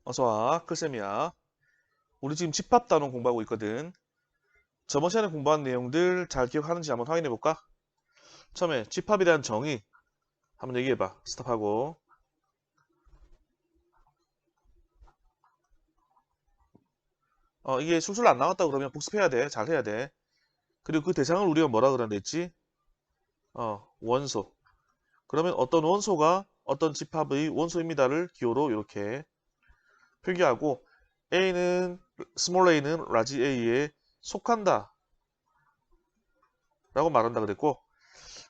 어서와, 클쌤이야. 우리 지금 집합 단원 공부하고 있거든. 저번 시간에 공부한 내용들 잘 기억하는지 한번 확인해볼까? 처음에 집합에 대한 정의 한번 얘기해봐. 스탑하고. 이게 술술 안 나왔다 그러면 복습해야 돼. 잘 해야 돼. 그리고 그 대상을 우리가 뭐라 그런다 했지? 원소. 그러면 어떤 원소가 어떤 집합의 원소입니다를 기호로 이렇게 표기하고 A는 스몰 a는 라지 A에 속한다 라고 말한다 그랬고,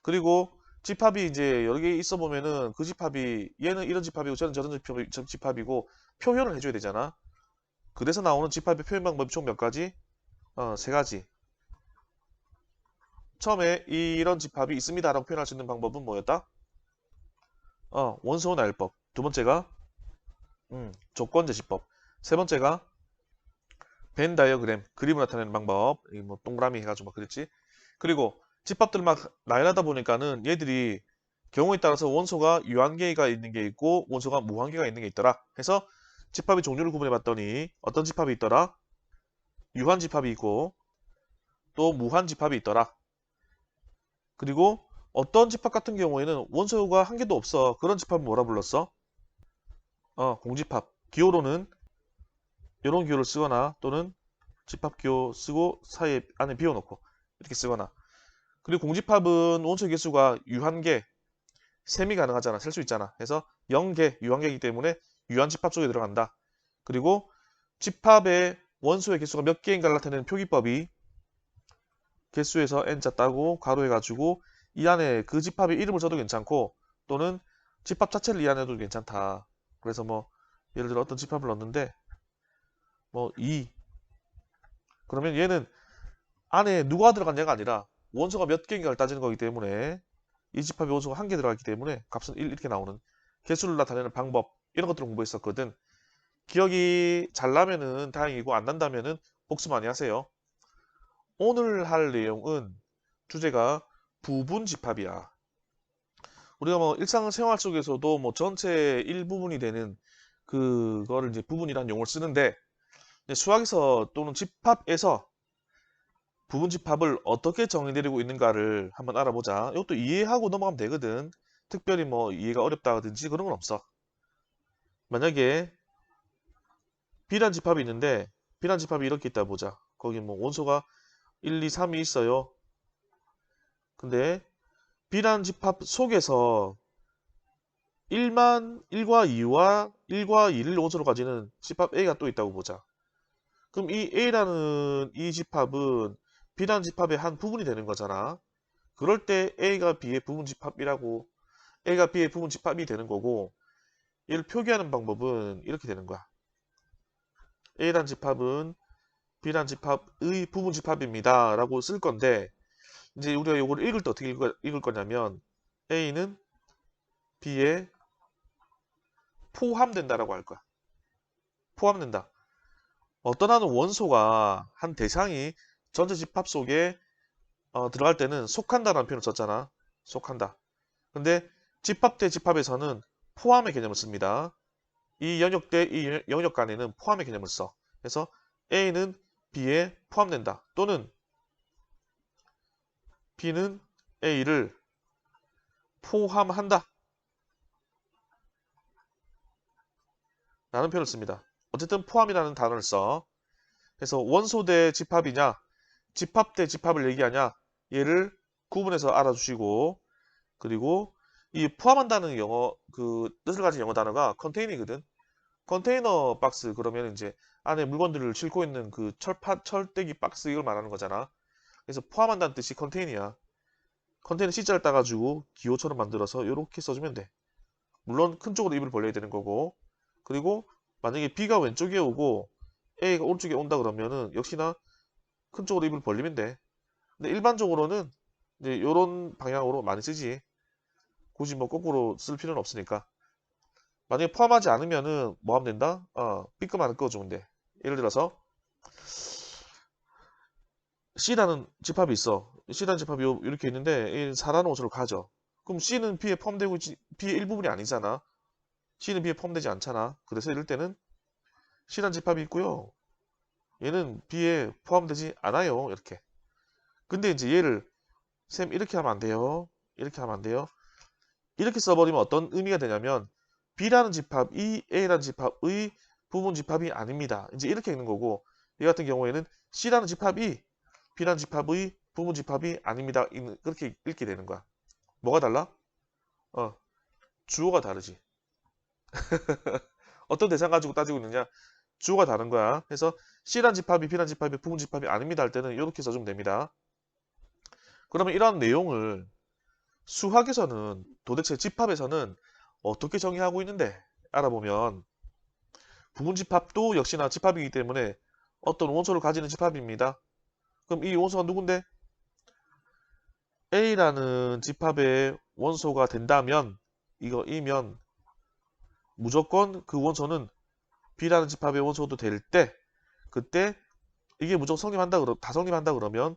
그리고 집합이 이제 여러 개 있어 보면은 그 집합이 얘는 이런 집합이고 저는 저런 집합이고 표현을 해줘야 되잖아. 그래서 나오는 집합의 표현 방법이 총 몇 가지? 세 가지. 처음에 이런 집합이 있습니다라고 표현할 수 있는 방법은 뭐였다? 원소 나열법. 두 번째가 조건 제시법. 세 번째가 벤 다이어그램, 그림을 나타내는 방법. 이 뭐 동그라미 해가지고 막 그랬지. 그리고 집합들 막 나열하다 보니까는 얘들이 경우에 따라서 원소가 유한계가 있는 게 있고 원소가 무한계가 있는 게 있더라. 해서 집합의 종류를 구분해 봤더니 어떤 집합이 있더라? 유한 집합이 있고 또 무한 집합이 있더라. 그리고 어떤 집합 같은 경우에는 원소가 한 개도 없어. 그런 집합은 뭐라 불렀어? 공집합. 기호로는 이런 기호를 쓰거나 또는 집합 기호 쓰고 사이에 안에 비워놓고 이렇게 쓰거나. 그리고 공집합은 원소 개수가 유한계, 셈이 가능하잖아. 셀 수 있잖아. 그래서 0개, 유한계이기 때문에 유한집합 속에 들어간다. 그리고 집합의 원소의 개수가 몇 개인가를 나타내는 표기법이 개수에서 n자 따고 괄호해가지고 이 안에 그 집합의 이름을 써도 괜찮고 또는 집합 자체를 이해해도 괜찮다. 그래서 뭐 예를 들어 어떤 집합을 넣었는데 뭐 2. 그러면 얘는 안에 누가 들어갔냐가 아니라 원소가 몇 개인가를 따지는 거기 때문에 이 집합의 원소가 한 개 들어갔기 때문에 값은 1 이렇게 나오는 개수를 나타내는 방법, 이런 것들을 공부했었거든. 기억이 잘 나면은 다행이고 안 난다면은 복습 많이 하세요. 오늘 할 내용은 주제가 부분 집합이야. 우리가 뭐 일상생활 속에서도 뭐 전체 일부분이 되는 그거를 이제 부분이라는 용어를 쓰는데, 수학에서 또는 집합에서 부분 집합을 어떻게 정의 내리고 있는가를 한번 알아보자. 이것도 이해하고 넘어가면 되거든. 특별히 뭐 이해가 어렵다든지 그런 건 없어. 만약에 비란 집합이 있는데 비란 집합이 이렇게 있다 보자. 거기 뭐 원소가 1, 2, 3이 있어요. 근데 비란 집합 속에서 1과 1과 2를 원소로 가지는 집합 A가 또 있다고 보자. 그럼 이 A라는 이 집합은 비란 집합의 한 부분이 되는 거잖아. 그럴 때 A가 B의 부분 집합이라고, A가 B의 부분 집합이 되는 거고, 얘를 표기하는 방법은 이렇게 되는 거야. A란 집합은 B란 집합의 부분 집합입니다 라고 쓸 건데, 이제 우리가 이걸 읽을 때 어떻게 읽을 거냐면 A는 B에 포함된다라고 할 거야. 포함된다. 어떤 하는 원소가 한 대상이 전체 집합 속에 들어갈 때는 속한다라는 표현을 썼잖아. 속한다. 근데 집합 대 집합에서는 포함의 개념을 씁니다. 이 영역 대 이 영역 간에는 포함의 개념을 써. 그래서 A는 B에 포함된다. 또는 B는 A를 포함한다 라는 표현을 씁니다. 어쨌든 포함이라는 단어를 써. 그래서 원소 대 집합이냐, 집합 대 집합을 얘기하냐, 얘를 구분해서 알아주시고, 그리고 이 포함한다는 영어 그 뜻을 가진 영어 단어가 컨테이너거든. 컨테이너 박스 그러면 이제 안에 물건들을 싣고 있는 그 철대기 박스 이걸 말하는 거잖아. 그래서 포함한다는 뜻이 컨테이너야. 컨테이너 C자를 따가지고 기호처럼 만들어서 이렇게 써주면 돼. 물론 큰 쪽으로 입을 벌려야 되는 거고, 그리고 만약에 B가 왼쪽에 오고 A가 오른쪽에 온다 그러면은 역시나 큰 쪽으로 입을 벌리면 돼. 근데 일반적으로는 이제 이런 방향으로 많이 쓰지. 굳이 뭐 거꾸로 쓸 필요는 없으니까. 만약에 포함하지 않으면은 뭐 하면 된다? B급만을 끄어주면 돼. 예를 들어서 C라는 집합이 있어. C라는 집합이 이렇게 있는데 4라는 원소를 가져. 그럼 C는 B에 포함되고 있지, B의 일부분이 아니잖아. C는 B에 포함되지 않잖아. 그래서 이럴 때는 C라는 집합이 있고요. 얘는 B에 포함되지 않아요. 이렇게. 근데 이제 얘를 쌤 이렇게 하면 안 돼요. 이렇게 하면 안 돼요. 이렇게 써버리면 어떤 의미가 되냐면 B라는 집합이 A라는 집합의 부분 집합이 아닙니다. 이제 이렇게 읽는 거고 이 같은 경우에는 C라는 집합이 B라는 집합의 부분 집합이 아닙니다. 그렇게 읽게 되는 거야. 뭐가 달라? 주어가 다르지. 어떤 대상 가지고 따지고 있느냐? 주어가 다른 거야. 그래서 C라는 집합이 B라는 집합이 부분 집합이 아닙니다 할 때는 이렇게 써주면 됩니다. 그러면 이러한 내용을 수학에서는 도대체 집합에서는 어떻게 정의하고 있는데 알아보면 부분집합도 역시나 집합이기 때문에 어떤 원소를 가지는 집합입니다. 그럼 이 원소가 누군데? A라는 집합의 원소가 된다면 이면 무조건 그 원소는 B라는 집합의 원소도 될 때 그때 이게 무조건 다 성립한다 그러면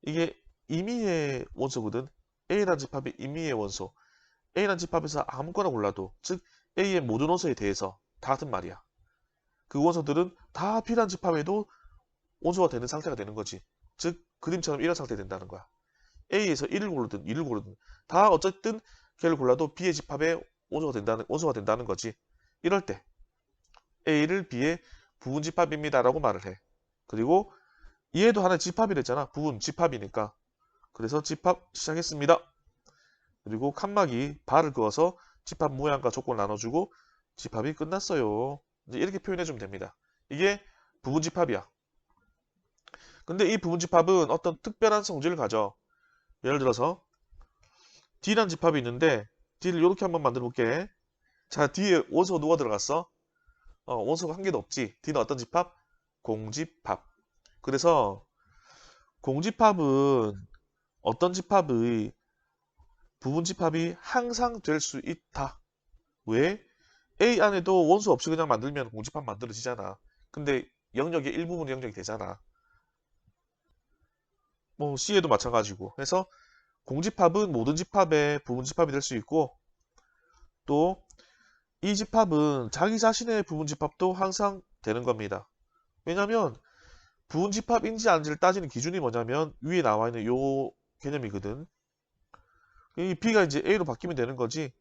이게 임의의 원소거든. A라는 집합이 임의의 원소. A라는 집합에서 아무거나 골라도 즉 A의 모든 원소에 대해서 다 같은 말이야. 그 원소들은 다 B라는 집합에도 원소가 되는 상태가 되는 거지. 즉 그림처럼 이런 상태가 된다는 거야. A에서 1을 고르든 2를 고르든 다 어쨌든 걔를 골라도 B의 집합에 원소가 된다는 거지. 이럴 때 A를 B의 부분 집합입니다라고 말을 해. 그리고 얘도 하나의 집합이랬잖아. 부분 집합이니까. 그래서 집합 시작했습니다. 그리고 칸막이 발을 그어서 집합 모양과 조건을 나눠주고 집합이 끝났어요. 이제 이렇게 표현해주면 됩니다. 이게 부분집합이야. 근데 이 부분집합은 어떤 특별한 성질을 가져. 예를 들어서 D라는 집합이 있는데 D를 이렇게 한번 만들어 볼게. 자, D에 원소가 누가 들어갔어? 원소가 한 개도 없지. D는 어떤 집합? 공집합. 그래서 공집합은 어떤 집합의 부분집합이 항상 될 수 있다. 왜? A 안에도 원소 없이 그냥 만들면 공집합 만들어지잖아. 근데 영역의 일부분 영역이 되잖아. 뭐 C에도 마찬가지고. 그래서 공집합은 모든 집합의 부분집합이 될 수 있고 또 이 집합은 자기 자신의 부분집합도 항상 되는 겁니다. 왜냐면 부분집합인지 아닌지를 따지는 기준이 뭐냐면 위에 나와 있는 요 개념이거든. 이 B가 이제 A로 바뀌면 되는 거지.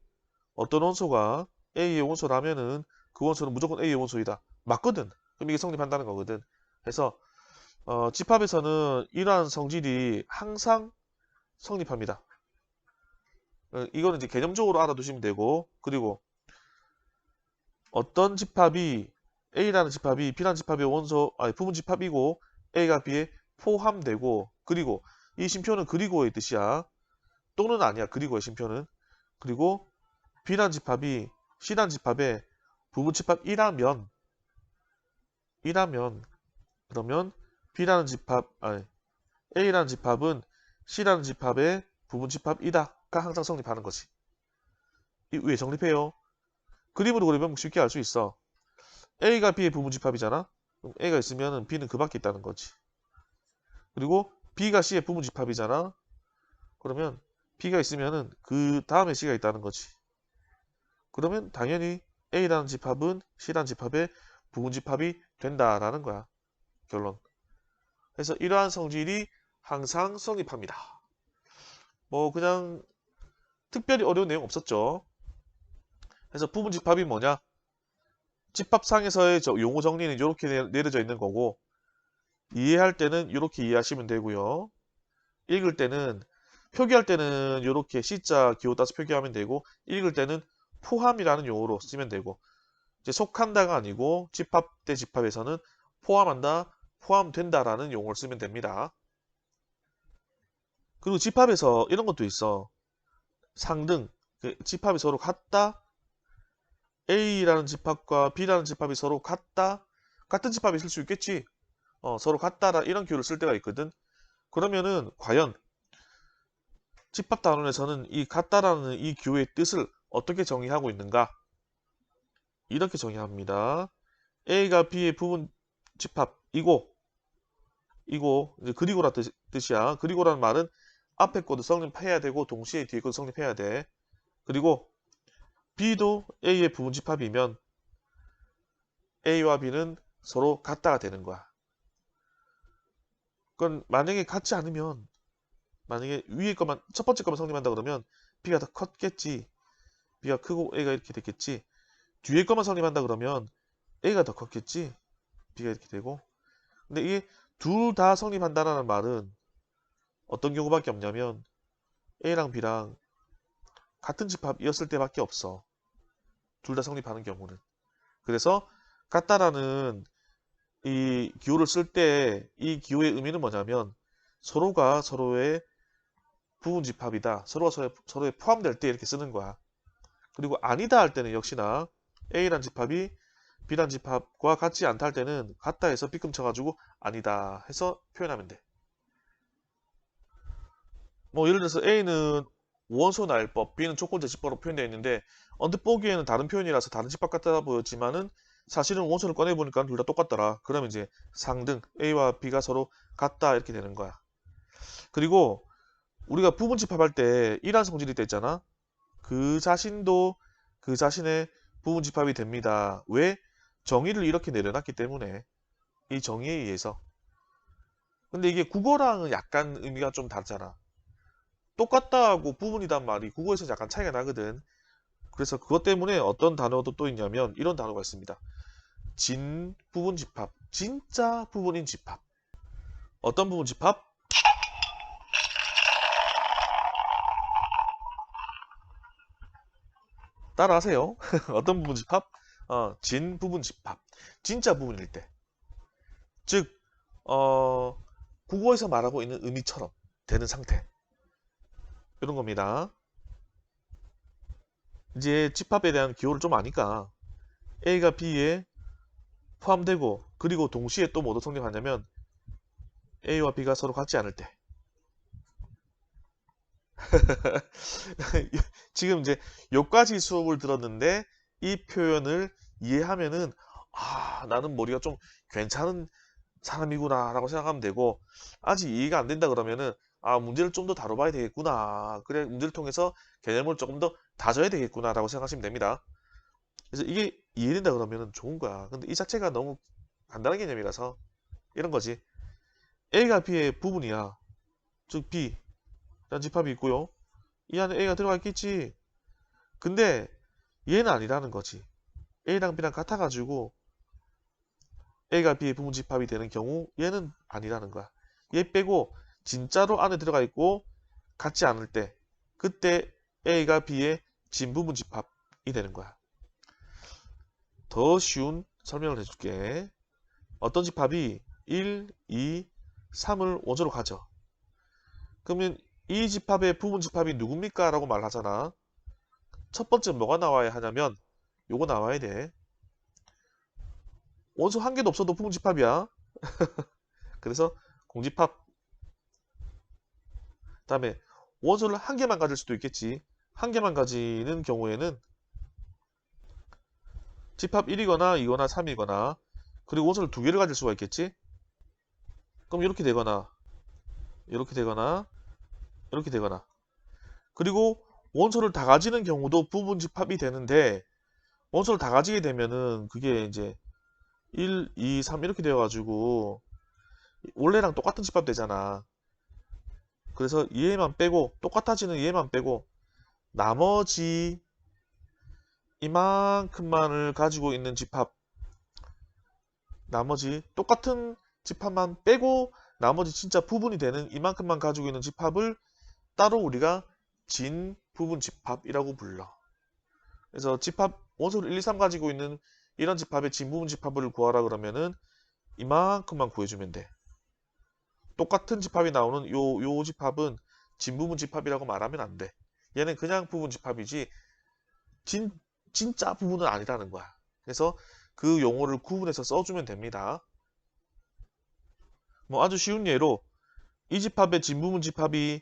어떤 원소가 A의 원소라면은 그 원소는 무조건 A의 원소이다. 맞거든. 그럼 이게 성립한다는 거거든. 그래서 집합에서는 이러한 성질이 항상 성립합니다. 이거는 이제 개념적으로 알아두시면 되고 그리고 어떤 집합이 A라는 집합이 B라는 집합의 부분 집합이고 A가 B에 포함되고 그리고 이 심표는 그리고의 뜻이야. 또는 아니야. 그리고의 심표는. 그리고 B라는 집합이 C라는 집합의 부분 집합이라면 그러면 A라는 집합은 C라는 집합의 부분 집합이다가 항상 성립하는 거지. 이 왜 성립해요? 그림으로 그리면 쉽게 알 수 있어. A가 B의 부분 집합이잖아. 그럼 A가 있으면 B는 그 밖에 있다는 거지. 그리고 B가 C의 부분 집합이잖아. 그러면 B가 있으면 그 다음에 C가 있다는 거지. 그러면 당연히 A라는 집합은 C라는 집합의 부분 집합이 된다라는 거야. 결론. 그래서 이러한 성질이 항상 성립합니다. 뭐 그냥 특별히 어려운 내용 없었죠. 그래서 부분 집합이 뭐냐? 집합상에서의 용어 정리는 이렇게 내려져 있는 거고 이해할 때는 이렇게 이해하시면 되고요. 읽을 때는 표기할 때는 이렇게 C자 기호 따서 표기하면 되고 읽을 때는 포함이라는 용어로 쓰면 되고 이제 속한다가 아니고 집합 대 집합에서는 포함한다, 포함된다라는 용어를 쓰면 됩니다. 그리고 집합에서 이런 것도 있어. 상등, 집합이 서로 같다. A라는 집합과 B라는 집합이 서로 같다. 같은 집합이 있을 수 있겠지. 서로 같다라 이런 기호를 쓸 때가 있거든. 그러면은 과연 집합 단원에서는 이 같다라는 이 기호의 뜻을 어떻게 정의하고 있는가? 이렇게 정의합니다. A가 B의 부분 집합이고 이제 그리고라 뜻이야. 그리고라는 말은 앞에 것도 성립해야 되고 동시에 뒤에 것도 성립해야 돼. 그리고 B도 A의 부분 집합이면 A와 B는 서로 같다가 되는 거야. 그건 만약에 같지 않으면, 만약에 위에 것만, 첫 번째 것만 성립한다 그러면 B가 더 컸겠지. B가 크고 A가 이렇게 됐겠지. 뒤에 것만 성립한다 그러면 A가 더 컸겠지. B가 이렇게 되고. 근데 이게 둘 다 성립한다는 말은 어떤 경우밖에 없냐면 A랑 B랑 같은 집합이었을 때밖에 없어. 둘 다 성립하는 경우는. 그래서 같다라는 이 기호를 쓸 때 이 기호의 의미는 뭐냐면 서로가 서로의 부분 집합이다. 서로가 서로에 포함될 때 이렇게 쓰는 거야. 그리고 아니다 할 때는 역시나 A란 집합이 B란 집합과 같지 않다 할 때는 같다 해서 B끔 쳐가지고 아니다 해서 표현하면 돼. 뭐 예를 들어서 A는 원소 나열법, B는 조건제 집합으로 표현되어 있는데 언뜻 보기에는 다른 표현이라서 다른 집합 같아 보였지만은 사실은 원소를 꺼내보니까 둘 다 똑같더라. 그러면 이제 상등 A와 B가 서로 같다 이렇게 되는 거야. 그리고 우리가 부분 집합할 때 이란 성질이 있잖아. 그 자신도 그 자신의 부분 집합이 됩니다. 왜? 정의를 이렇게 내려놨기 때문에. 이 정의에 의해서. 근데 이게 국어랑은 약간 의미가 좀 다르잖아. 똑같다 하고 부분이란 말이 국어에서 약간 차이가 나거든. 그래서 그것 때문에 어떤 단어도 또 있냐면 이런 단어가 있습니다. 진 부분 집합. 진짜 부분인 집합. 어떤 부분 집합? 따라하세요. 어떤 부분 집합? 진 부분 집합. 진짜 부분일 때. 즉, 국어에서 말하고 있는 의미처럼 되는 상태. 이런 겁니다. 이제 집합에 대한 기호를 좀 아니까 A가 B에 포함되고 그리고 동시에 또 뭐도 성립하냐면 A와 B가 서로 같지 않을 때. 지금 이제 여기까지 수업을 들었는데 이 표현을 이해하면은 나는 머리가 좀 괜찮은 사람이구나 라고 생각하면 되고 아직 이해가 안 된다 그러면은 문제를 좀 더 다뤄봐야 되겠구나. 그래 문제를 통해서 개념을 조금 더 다져야 되겠구나 라고 생각하시면 됩니다. 그래서 이게 이해된다 그러면은 좋은 거야. 근데 이 자체가 너무 간단한 개념이라서 이런 거지. A가 B의 부분이야. 즉 B라는 집합이 있고요. 이 안에 A가 들어가 있겠지. 근데 얘는 아니라는 거지. A랑 B랑 같아가지고 A가 B의 부분 집합이 되는 경우 얘는 아니라는 거야. 얘 빼고 진짜로 안에 들어가 있고 같지 않을 때 그때 A가 B의 진부분 집합이 되는 거야. 더 쉬운 설명을 해줄게. 어떤 집합이 1, 2, 3을 원소로 가져. 그러면 이 집합의 부분 집합이 누굽니까? 라고 말하잖아. 첫 번째 뭐가 나와야 하냐면 요거 나와야 돼. 원소 한 개도 없어도 부분 집합이야. 그래서 공집합. 다음에 원소를 한 개만 가질 수도 있겠지. 한 개만 가지는 경우에는 집합 1이거나 2거나 3이거나 그리고 원소를 두 개를 가질 수가 있겠지. 그럼 이렇게 되거나 이렇게 되거나 이렇게 되거나 그리고 원소를 다 가지는 경우도 부분 집합이 되는데 원소를 다 가지게 되면은 그게 이제 1, 2, 3 이렇게 되어가지고 원래랑 똑같은 집합 되잖아. 그래서 얘만 빼고 똑같아지는 얘만 빼고 나머지 이만큼만을 가지고 있는 집합 나머지 똑같은 집합만 빼고 나머지 진짜 부분이 되는 이만큼만 가지고 있는 집합을 따로 우리가 진 부분 집합이라고 불러. 그래서 집합 원소를 1, 2, 3 가지고 있는 이런 집합의 진 부분 집합을 구하라 그러면은 이만큼만 구해주면 돼. 똑같은 집합이 나오는 요 집합은 진 부분 집합이라고 말하면 안 돼. 얘는 그냥 부분 집합이지 진짜 부분은 아니라는 거야. 그래서 그 용어를 구분해서 써주면 됩니다. 뭐 아주 쉬운 예로 이 집합의 진부분 집합이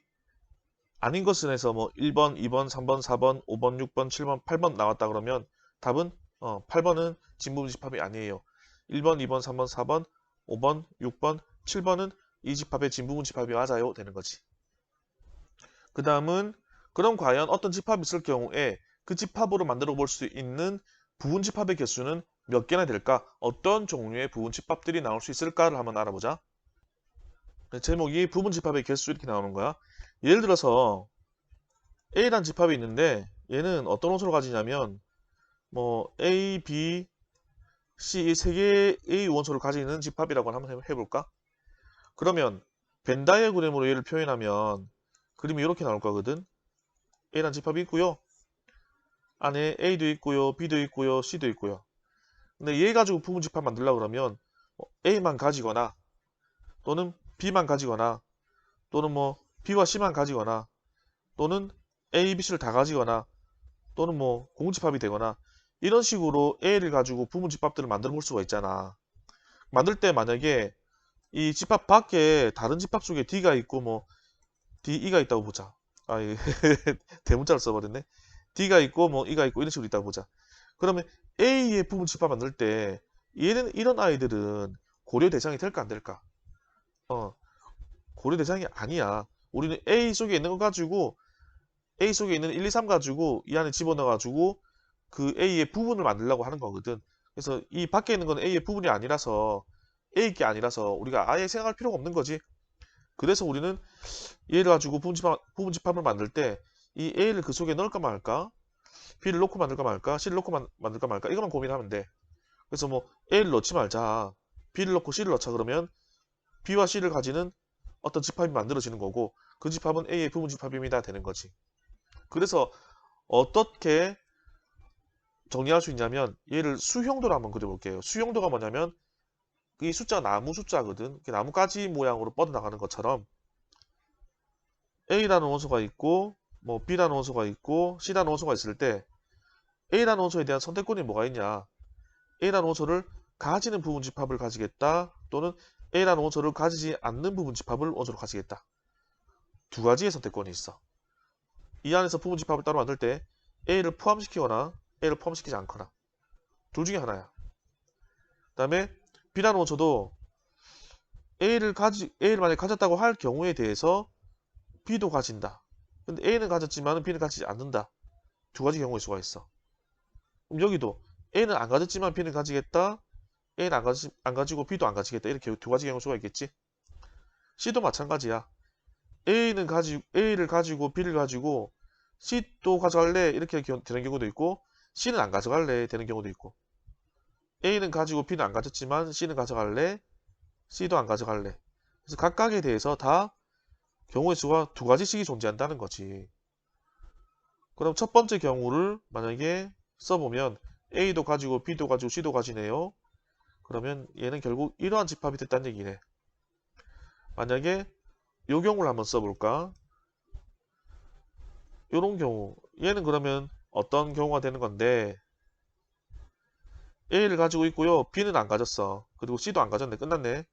아닌 것을 해서 뭐 1번, 2번, 3번, 4번, 5번, 6번, 7번, 8번 나왔다 그러면 답은 8번은 진부분 집합이 아니에요. 1번, 2번, 3번, 4번, 5번, 6번, 7번은 이 집합의 진부분 집합이 맞아요 되는 거지. 그 다음은 그럼 과연 어떤 집합이 있을 경우에 그 집합으로 만들어 볼 수 있는 부분 집합의 개수는 몇 개나 될까? 어떤 종류의 부분집합들이 나올 수 있을까를 한번 알아보자. 제목이 부분집합의 개수 이렇게 나오는 거야. 예를 들어서 A란 집합이 있는데 얘는 어떤 원소를 가지냐면 뭐 A, B, C 이 세 개의 원소를 가지는 집합이라고 한번 해볼까? 그러면 벤 다이어그램으로 얘를 표현하면 그림이 이렇게 나올 거거든. A란 집합이 있고요. 안에 A도 있고요, B도 있고요, C도 있고요. 근데 얘 가지고 부분집합 만들려고 그러면 A만 가지거나 또는 B만 가지거나 또는 뭐 B와 C만 가지거나 또는 A, B, C를 다 가지거나 또는 뭐 공집합이 되거나 이런 식으로 A를 가지고 부분집합들을 만들어 볼 수가 있잖아. 만들 때 만약에 이 집합 밖에 다른 집합 속에 D가 있고 뭐 D, E가 있다고 보자. 아, 대문자를 써버렸네. D가 있고 뭐 E가 있고 이런 식으로 있다고 보자. 그러면 A의 부분집합 만들 때 얘는 이런 아이들은 고려 대상이 될까 안 될까? 고려 대상이 아니야. 우리는 A 속에 있는 거 가지고 A 속에 있는 1, 2, 3 가지고 이 안에 집어넣어 가지고 그 A의 부분을 만들려고 하는 거거든. 그래서 이 밖에 있는 건 A의 부분이 아니라서 A의 게 아니라서 우리가 아예 생각할 필요가 없는 거지. 그래서 우리는 얘를 가지고 부분집합을 만들 때 이 A를 그 속에 넣을까 말까? B를 넣고 만들까 말까? C를 넣고 만들까 말까? 이것만 고민하면 돼. 그래서 뭐 A를 넣지 말자. B를 넣고 C를 넣자 그러면 B와 C를 가지는 어떤 집합이 만들어지는 거고 그 집합은 A의 부분집합입니다 되는 거지. 그래서 어떻게 정리할 수 있냐면 얘를 수형도로 한번 그려볼게요. 수형도가 뭐냐면 이 숫자가 나무 숫자거든. 나무가지 모양으로 뻗어나가는 것처럼 A라는 원소가 있고 뭐 B라는 원소가 있고 C라는 원소가 있을 때 A라는 원소에 대한 선택권이 뭐가 있냐. A라는 원소를 가지는 부분집합을 가지겠다. 또는 A라는 원소를 가지지 않는 부분집합을 원소로 가지겠다. 두 가지의 선택권이 있어. 이 안에서 부분집합을 따로 만들 때 A를 포함시키거나 A를 포함시키지 않거나 둘 중에 하나야. 그 다음에 B라는 원소도 A를 만약에 가졌다고 할 경우에 대해서 B도 가진다. 근데 A는 가졌지만 B는 가지지 않는다. 두 가지 경우일 수가 있어. 그럼 여기도 A는 안 가졌지만 B는 가지겠다. A는 안 가지고 B도 안 가지겠다. 이렇게 두 가지 경우일 수가 있겠지. C도 마찬가지야. A를 가지고 B를 가지고 C도 가져갈래 이렇게 되는 경우도 있고 C는 안 가져갈래 되는 경우도 있고 A는 가지고 B는 안 가졌지만 C는 가져갈래 C도 안 가져갈래. 그래서 각각에 대해서 다 경우의 수가 두 가지씩이 존재한다는 거지. 그럼 첫 번째 경우를 만약에 써보면 A도 가지고 B도 가지고 C도 가지네요. 그러면 얘는 결국 이러한 집합이 됐다는 얘기네. 만약에 이 경우를 한번 써볼까? 이런 경우 얘는 그러면 어떤 경우가 되는 건데 A를 가지고 있고요. B는 안 가졌어. 그리고 C도 안 가졌네. 끝났네.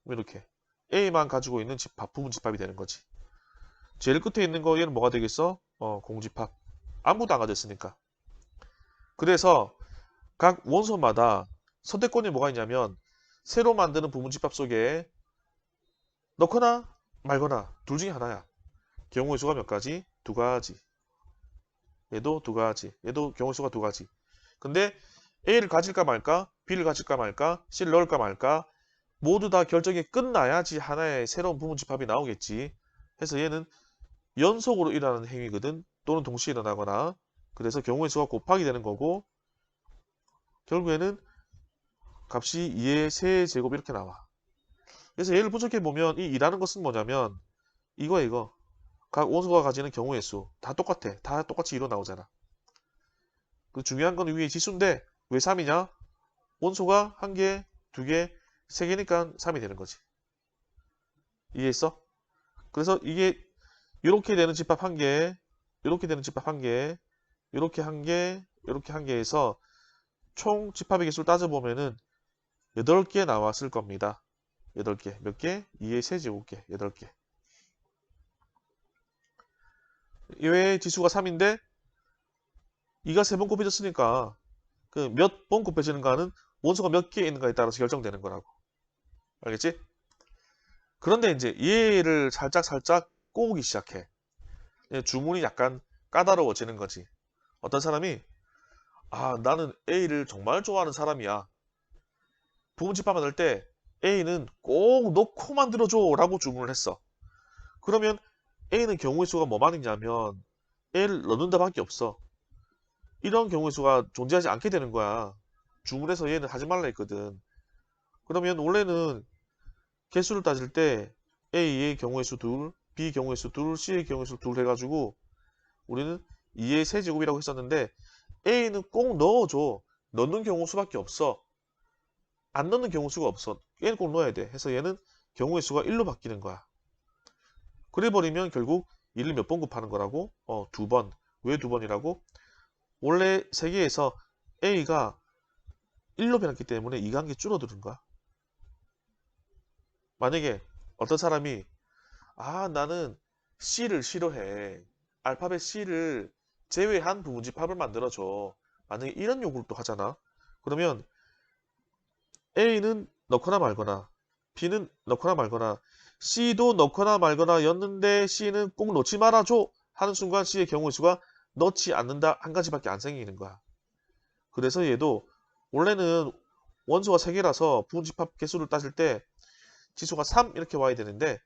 이렇게 A만 가지고 있는 집합, 부분 집합이 되는 거지. 제일 끝에 있는 거 얘는 뭐가 되겠어? 공집합. 아무도 안 가졌으니까. 그래서 각 원소마다 선택권이 뭐가 있냐면 새로 만드는 부분집합 속에 넣거나 말거나 둘 중에 하나야. 경우의 수가 몇 가지? 두 가지. 얘도 두 가지. 얘도 경우의 수가 두 가지. 근데 A를 가질까 말까? B를 가질까 말까? C를 넣을까 말까? 모두 다 결정이 끝나야지 하나의 새로운 부분집합이 나오겠지. 해서 얘는 연속으로 일어나는 행위거든. 또는 동시에 일어나거나. 그래서 경우의 수가 곱하기 되는 거고 결국에는 값이 2의 세제곱 이렇게 나와. 그래서 얘를 분석해 보면 이 2라는 것은 뭐냐면 이거 각 원소가 가지는 경우의 수 다 똑같아. 다 똑같이 2로 나오잖아. 그 중요한 건 위에 지수인데 왜 3이냐? 원소가 1개, 2개, 3개니까 3이 되는 거지. 이해했어? 그래서 이게 이렇게 되는 집합 1개, 이렇게 되는 집합 1개, 이렇게 1개, 이렇게 1개에서 총 집합의 개수를 따져보면은 8개 나왔을 겁니다. 8개. 몇 개? 2의 세제곱개. 8개. 이외에 지수가 3인데 2가 3번 곱해졌으니까 그 몇 번 곱해지는가는 원소가 몇 개 있는가에 따라서 결정되는 거라고. 알겠지? 그런데 이제 얘를 살짝 꼬우기 시작해. 주문이 약간 까다로워지는 거지. 어떤 사람이 아, 나는 A를 정말 좋아하는 사람이야. 부문집합 만들 때 A는 꼭 넣고 만들어줘 라고 주문을 했어. 그러면 A는 경우의 수가 뭐만 있냐면 A를 넣는다 밖에 없어. 이런 경우의 수가 존재하지 않게 되는 거야. 주문해서 얘는 하지 말라 했거든. 그러면 원래는 개수를 따질 때 A의 경우의 수 둘, B 경우의 수 둘, C의 경우의 수 둘 해가지고 우리는 2의 세제곱이라고 했었는데 A는 꼭 넣어줘. 넣는 경우 수밖에 없어. 안 넣는 경우 수가 없어. 얘는 꼭 넣어야 돼. 해서 얘는 경우의 수가 1로 바뀌는 거야. 그래버리면 결국 1을 몇 번 곱하는 거라고? 2번. 왜 2번이라고? 원래 세계에서 A가 1로 변했기 때문에 2가 한 개 줄어드는 거야. 만약에 어떤 사람이 나는 C를 싫어해. 알파벳 C를 제외한 부분집합을 만들어줘. 만약에 이런 요구를 또 하잖아. 그러면 A는 넣거나 말거나 B는 넣거나 말거나 C도 넣거나 말거나 였는데 C는 꼭 넣지 말아줘 하는 순간 C의 경우의 수가 넣지 않는다 한 가지밖에 안 생기는 거야. 그래서 얘도 원래는 원소가 3개라서 부분집합 개수를 따질 때 지수가 3 이렇게 와야 되는데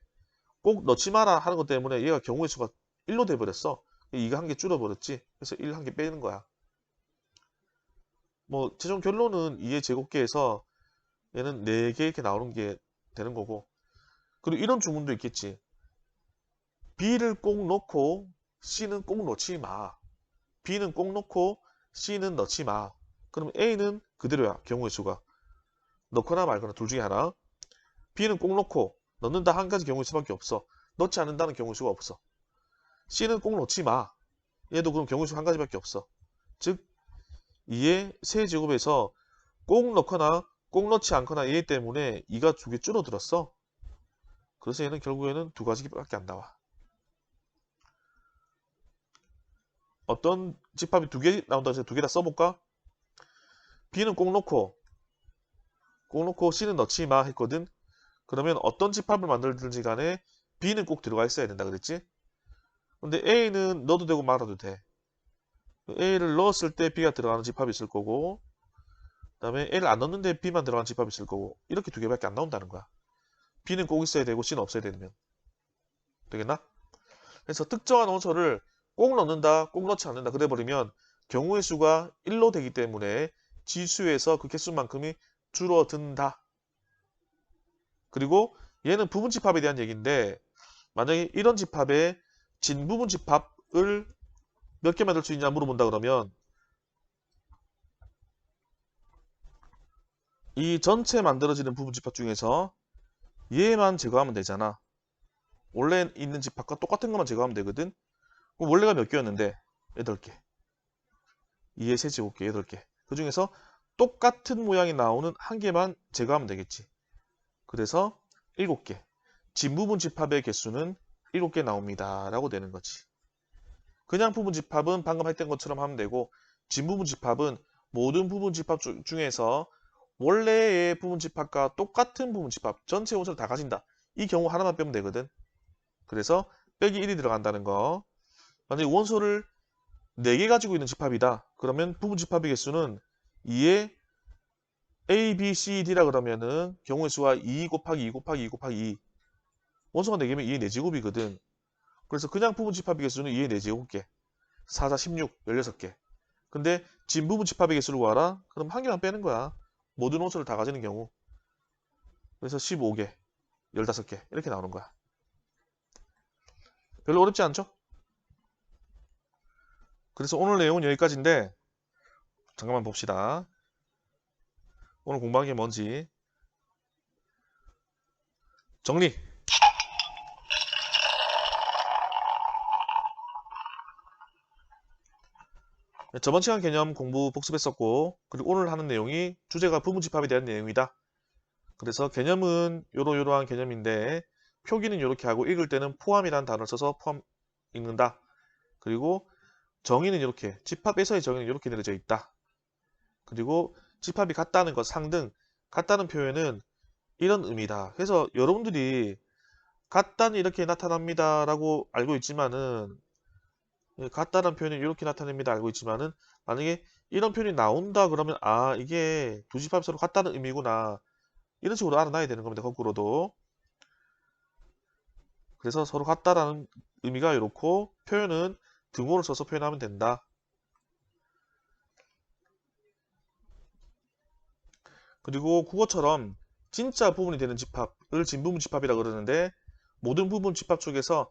꼭 넣지 마라 하는 것 때문에 얘가 경우의 수가 1로 돼버렸어. 2가 한 개 줄어버렸지. 그래서 1 한 개 빼는 거야. 뭐 최종 결론은 2의 제곱계에서 얘는 4개 이렇게 나오는 게 되는 거고. 그리고 이런 주문도 있겠지. B를 꼭 넣고 C는 꼭 넣지 마. B는 꼭 넣고 C는 넣지 마. 그럼 A는 그대로야. 경우의 수가. 넣거나 말거나 둘 중에 하나. B는 꼭 넣고 넣는다 한 가지 경우의 수밖에 없어. 넣지 않는다는 경우의 수가 없어. C는 꼭 넣지 마. 얘도 그럼 경우의 수 한 가지밖에 없어. 즉 2의 세제곱에서 꼭 넣거나 꼭 넣지 않거나 얘 때문에 2가 2개 줄어들었어. 그래서 얘는 결국에는 2가지밖에 안 나와. 어떤 집합이 2개 나온다고 해서 2개 다 써볼까? B는 꼭 넣고 C는 넣지 마 했거든. 그러면 어떤 집합을 만들든지 간에 B는 꼭 들어가 있어야 된다 그랬지? 근데 A는 넣어도 되고 말아도 돼. A를 넣었을 때 B가 들어가는 집합이 있을 거고 그 다음에 A를 안 넣는데 B만 들어가는 집합이 있을 거고 이렇게 2개밖에 안 나온다는 거야. B는 꼭 있어야 되고 C는 없어야 되면 되겠나? 그래서 특정한 원소를 꼭 넣는다, 꼭 넣지 않는다 그래 버리면 경우의 수가 1로 되기 때문에 지수에서 그 개수만큼이 줄어든다. 그리고 얘는 부분집합에 대한 얘기인데 만약에 이런 집합에 진부분집합을 몇 개 만들 수 있냐 물어본다 그러면 이 전체 만들어지는 부분집합 중에서 얘만 제거하면 되잖아. 원래 있는 집합과 똑같은 것만 제거하면 되거든. 그럼 원래가 몇 개였는데 8개. 2의 세제곱계 8개. 그 중에서 똑같은 모양이 나오는 한 개만 제거하면 되겠지. 그래서 7개. 진부분집합의 개수는 7개 나옵니다. 라고 되는 거지. 그냥 부분집합은 방금 했던 것처럼 하면 되고 진부분집합은 모든 부분집합 중에서 원래의 부분집합과 똑같은 부분집합 전체 원소를 다 가진다. 이 경우 하나만 빼면 되거든. 그래서 빼기 1이 들어간다는 거. 만약에 원소를 4개 가지고 있는 집합이다. 그러면 부분집합의 개수는 2의 A, B, C, D라 그러면은 경우의 수가 2 곱하기 2 곱하기 2 곱하기 2. 원소가 4개면 2의 4제곱이거든. 그래서 그냥 부분집합의 개수는 2의 4제곱개. 4, 4, 16, 16개. 근데 진부분집합의 개수를 구하라? 그럼 한 개만 빼는 거야. 모든 원소를 다 가지는 경우. 그래서 15개, 15개 이렇게 나오는 거야. 별로 어렵지 않죠? 그래서 오늘 내용은 여기까지인데 잠깐만 봅시다. 오늘 공부한 게 뭔지 정리. 저번 시간 개념 공부 복습했었고 그리고 오늘 하는 내용이 주제가 부분집합에 대한 내용이다. 그래서 개념은 요러요러한 개념인데 표기는 이렇게 하고 읽을 때는 포함이라는 단어를 써서 포함 읽는다. 그리고 정의는 이렇게 집합에서의 정의는 이렇게 내려져 있다. 그리고 집합이 같다는 것 상등 같다는 표현은 이런 의미다. 그래서 여러분들이 같다는 이렇게 나타납니다 라고 알고 있지만은 같다는 표현이 이렇게 나타냅니다 알고 있지만은 만약에 이런 표현이 나온다 그러면 아 이게 두 집합이 서로 같다는 의미구나. 이런 식으로 알아놔야 되는 겁니다. 거꾸로도. 그래서 서로 같다라는 의미가 이렇고 표현은 등호를 써서 표현하면 된다. 그리고 국어처럼 진짜 부분이 되는 집합을 진부분 집합이라 그러는데 모든 부분 집합 쪽에서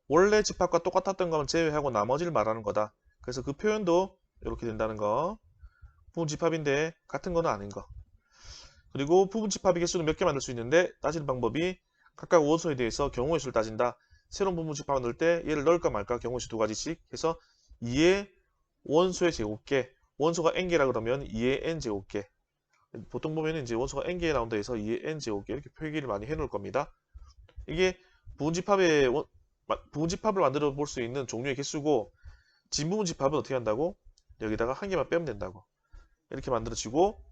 원래 집합과 똑같았던 것만 제외하고 나머지를 말하는 거다. 그래서 그 표현도 이렇게 된다는 거. 부분 집합인데 같은 거는 아닌 거. 그리고 부분 집합의 개수는 몇 개 만들 수 있는데 따지는 방법이 각각 원소에 대해서 경우의 수를 따진다. 새로운 부분 집합을 넣을 때 얘를 넣을까 말까 경우의 수 두 가지씩 해서 2의 원소의 제곱계 원소가 n개라 그러면 2의 n제곱계 보통 보면 이제 원소가 n개 나온다 해서 2의 n제곱계 이렇게 표기를 많이 해놓을 겁니다. 이게 부분집합을 만들어 볼 수 있는 종류의 개수고 진부분집합은 어떻게 한다고? 여기다가 한 개만 빼면 된다고. 이렇게 만들어지고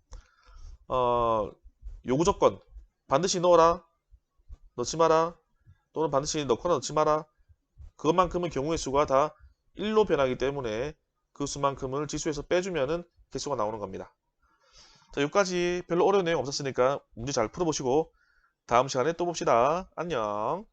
요구 조건 반드시 넣어라, 넣지 마라, 또는 반드시 넣거나 넣지 마라. 그것만큼은 경우의 수가 다 1로 변하기 때문에 그 수만큼을 지수에서 빼주면은 개수가 나오는 겁니다. 자, 여기까지 별로 어려운 내용 없었으니까 문제 잘 풀어보시고 다음 시간에 또 봅시다. 안녕.